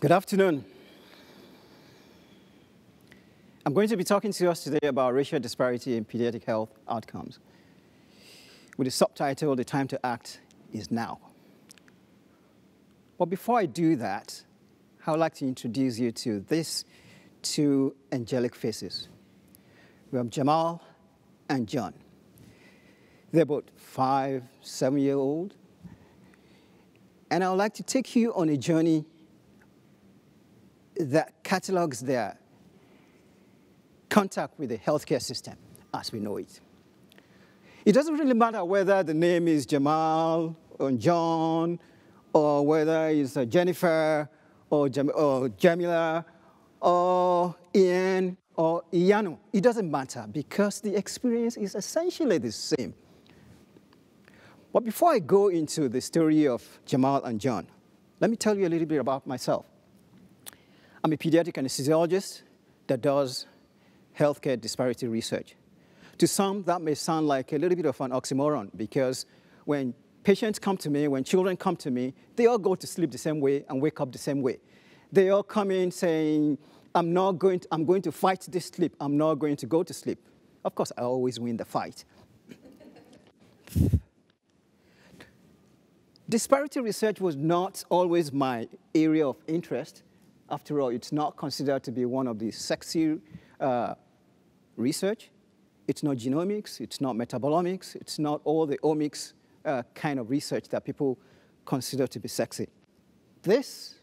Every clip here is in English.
Good afternoon. I'm going to be talking to us today about racial disparity in pediatric health outcomes with the subtitle, "The Time to Act is Now." But before I do that, I would like to introduce you to these two angelic faces. We have Jamal and John. They're both 5, 7-year-old. And I would like to take you on a journey that catalogs their contact with the healthcare system as we know it. It doesn't really matter whether the name is Jamal or John, or whether it's Jennifer or Jamila or Ian or Iyanu. It doesn't matter because the experience is essentially the same. But before I go into the story of Jamal and John, let me tell you a little bit about myself. I'm a pediatric anesthesiologist that does healthcare disparity research. To some, that may sound like a little bit of an oxymoron because when patients come to me, when children come to me, they all go to sleep the same way and wake up the same way. They all come in saying, I'm going to fight this sleep. I'm not going to go to sleep. Of course, I always win the fight. Disparity research was not always my area of interest. After all, it's not considered to be one of the sexy research. It's not genomics, it's not metabolomics, it's not all the omics kind of research that people consider to be sexy. This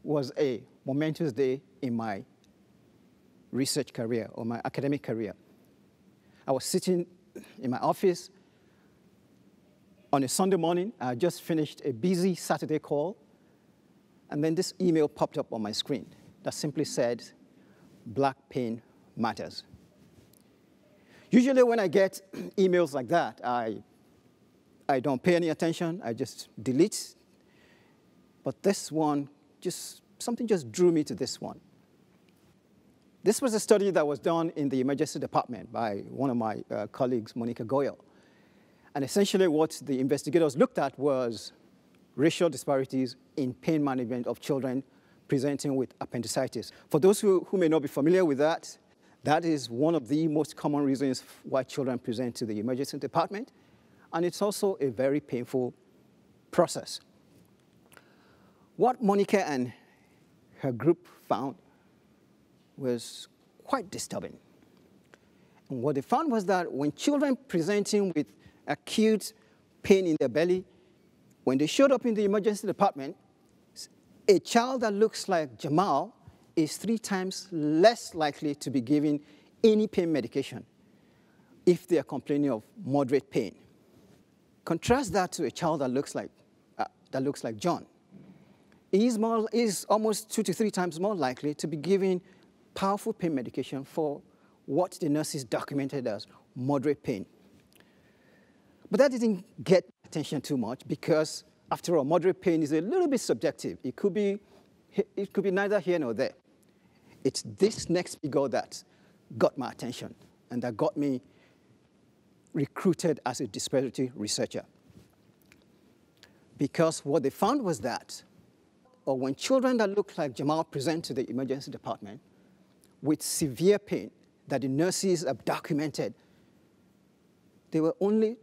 was a momentous day in my research career or my academic career. I was sitting in my office on a Sunday morning. I had just finished a busy Saturday call, and then this email popped up on my screen that simply said, "Black pain matters." Usually when I get emails like that, I don't pay any attention. I just delete. But this one, something just drew me to this one. This was a study that was done in the emergency department by one of my colleagues, Monica Goyal. And essentially what the investigators looked at was racial disparities in pain management of children presenting with appendicitis. For those who may not be familiar with that, that is one of the most common reasons why children present to the emergency department, and it's also a very painful process. What Monica and her group found was quite disturbing. And what they found was that when children presenting with acute pain in their belly, when they showed up in the emergency department, a child that looks like Jamal is 3 times less likely to be given any pain medication if they are complaining of moderate pain. Contrast that to a child that looks like John. He is almost 2 to 3 times more likely to be given powerful pain medication for what the nurses documented as moderate pain. But that didn't get attention too much because, after all, moderate pain is a little bit subjective. It could be neither here nor there. It's this next figure that got my attention and that got me recruited as a disparity researcher. Because what they found was that, or when children that look like Jamal present to the emergency department with severe pain that the nurses have documented, they were only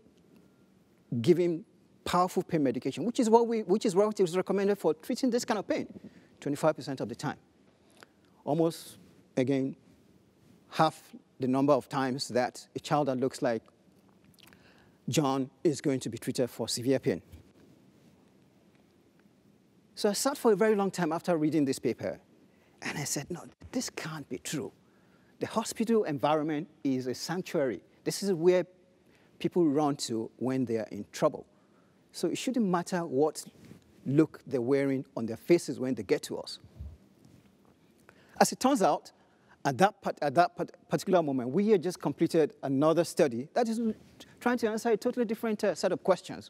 giving powerful pain medication, which is what is recommended for treating this kind of pain, 25% of the time. Almost, again, half the number of times that a child that looks like John is going to be treated for severe pain. So I sat for a very long time after reading this paper, and I said, no, this can't be true. The hospital environment is a sanctuary. This is where people run to when they are in trouble. So it shouldn't matter what look they're wearing on their faces when they get to us. As it turns out, at that particular moment, we had just completed another study that is trying to answer a totally different set of questions.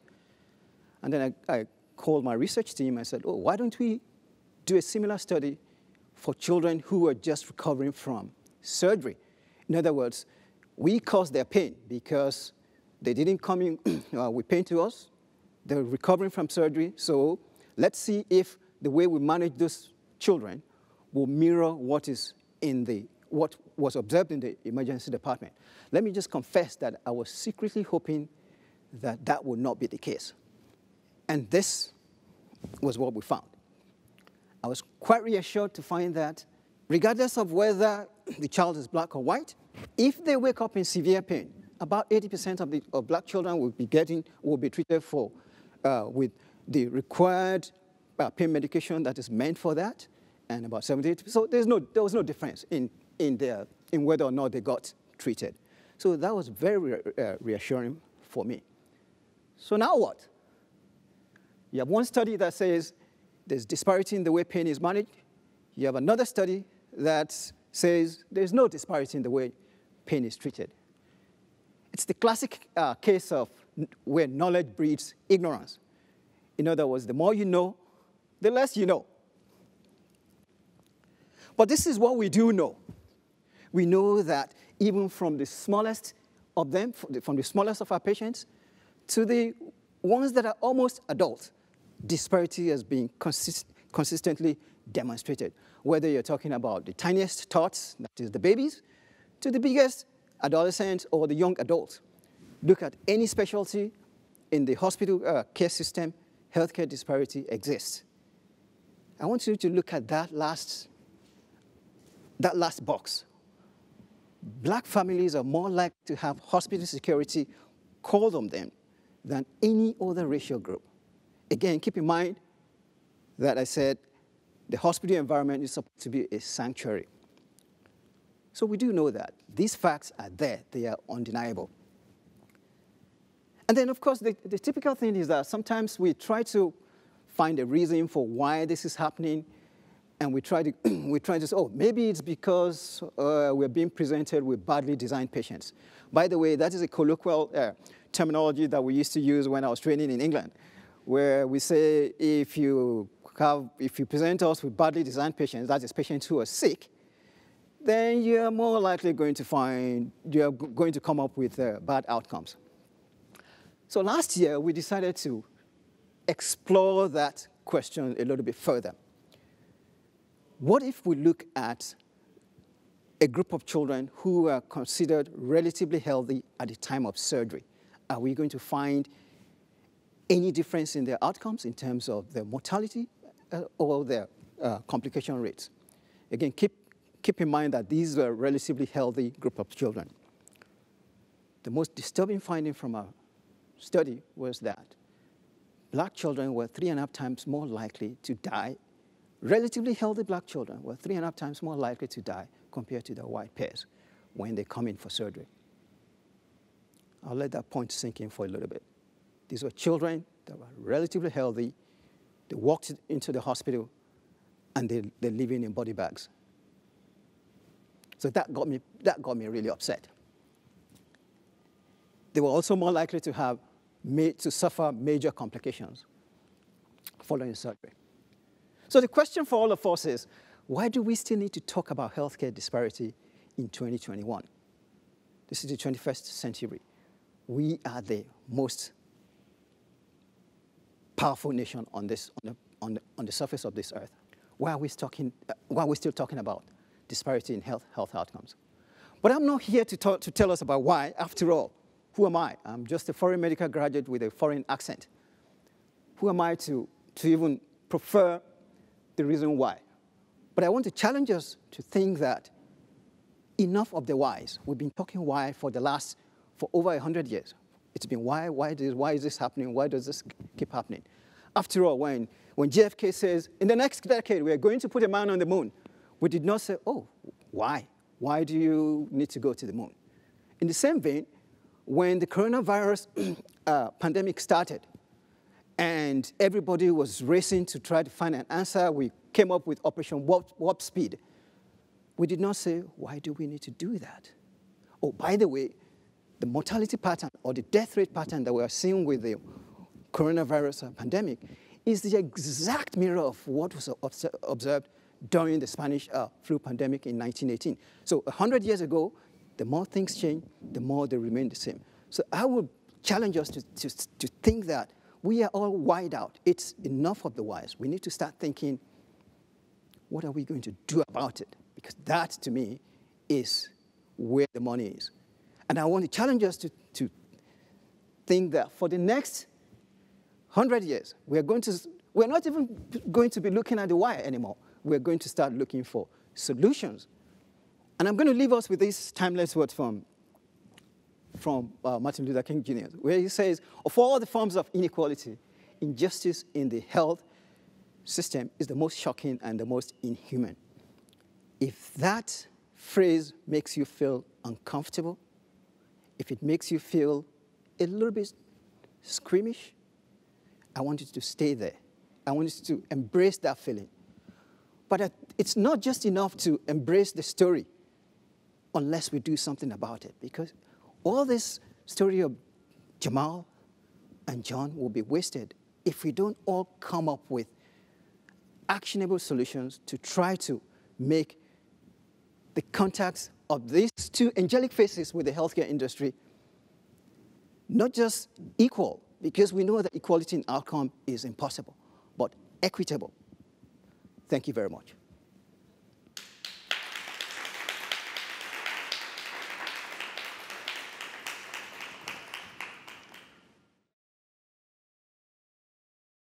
And then I called my research team and said, oh, why don't we do a similar study for children who are just recovering from surgery? In other words, we caused their pain because they didn't come in with pain to us. They're recovering from surgery. So let's see if the way we manage those children will mirror what was observed in the emergency department. Let me just confess that I was secretly hoping that that would not be the case. And this was what we found. I was quite reassured to find that regardless of whether the child is black or white, if they wake up in severe pain, about 80% of black children will be treated with the required pain medication that is meant for that, and about 78%. So there was no difference in whether or not they got treated. So that was very reassuring for me. So now what? You have one study that says there's disparity in the way pain is managed. You have another study that says there's no disparity in the way pain is treated. It's the classic case of where knowledge breeds ignorance. In other words, the more you know, the less you know. But this is what we do know. We know that even from the smallest of them, from the smallest of our patients, to the ones that are almost adult, disparity has been consistently demonstrated. Whether you're talking about the tiniest tots, that is the babies, to the biggest adolescents or the young adults. Look at any specialty in the hospital care system, healthcare disparity exists. I want you to look at that last box. Black families are more likely to have hospital security called on them than any other racial group. Again, keep in mind that I said the hospital environment is supposed to be a sanctuary. So we do know that. These facts are there. They are undeniable. And then, of course, the typical thing is that sometimes we try to find a reason for why this is happening, and we try to say, oh, maybe it's because we're being presented with badly designed patients. By the way, that is a colloquial terminology that we used to use when I was training in England, where we say if you present us with badly designed patients, that is patients who are sick, then you're more likely going to come up with bad outcomes. So last year, we decided to explore that question a little bit further. What if we look at a group of children who are considered relatively healthy at the time of surgery? Are we going to find any difference in their outcomes in terms of their mortality or their complication rates? Again, keep in mind that these are a relatively healthy group of children. The most disturbing finding from our study was that black children were 3.5 times more likely to die. Relatively healthy black children were 3.5 times more likely to die compared to their white peers when they come in for surgery. I'll let that point sink in for a little bit. These were children that were relatively healthy. They walked into the hospital, and they're living in body bags. So that got me really upset. They were also more likely to suffer major complications following surgery. So the question for all of us is, why do we still need to talk about healthcare disparity in 2021? This is the 21st century. We are the most powerful nation on the surface of this earth. Why are we still talking about disparity in health outcomes? But I'm not here to tell us about why. After all, who am I? I'm just a foreign medical graduate with a foreign accent. Who am I to even prefer the reason why? But I want to challenge us to think that enough of the whys. We've been talking why for over 100 years. It's been why is this happening? Why does this keep happening? After all, when JFK says, in the next decade, we are going to put a man on the moon, we did not say, oh, why? Why do you need to go to the moon? In the same vein, when the coronavirus pandemic started and everybody was racing to try to find an answer, we came up with Operation Warp Speed. We did not say, why do we need to do that? Oh, by the way, the mortality pattern or the death rate pattern that we are seeing with the coronavirus pandemic is the exact mirror of what was observed during the Spanish flu pandemic in 1918. So 100 years ago, the more things change, the more they remain the same. So I would challenge us to think that we are all wide out. It's enough of the whys. We need to start thinking, what are we going to do about it? Because that, to me, is where the money is. And I want to challenge us to think that for the next 100 years, we're not even going to be looking at the why anymore. We're going to start looking for solutions. And I'm going to leave us with this timeless word from Martin Luther King Jr., where he says, of all the forms of inequality, injustice in the health system is the most shocking and the most inhuman. If that phrase makes you feel uncomfortable, if it makes you feel a little bit squeamish, I want you to stay there. I want you to embrace that feeling. But it's not just enough to embrace the story unless we do something about it, because all this story of Jamal and John will be wasted if we don't all come up with actionable solutions to try to make the contacts of these two angelic faces with the healthcare industry not just equal, because we know that equality in outcome is impossible, but equitable. Thank you very much.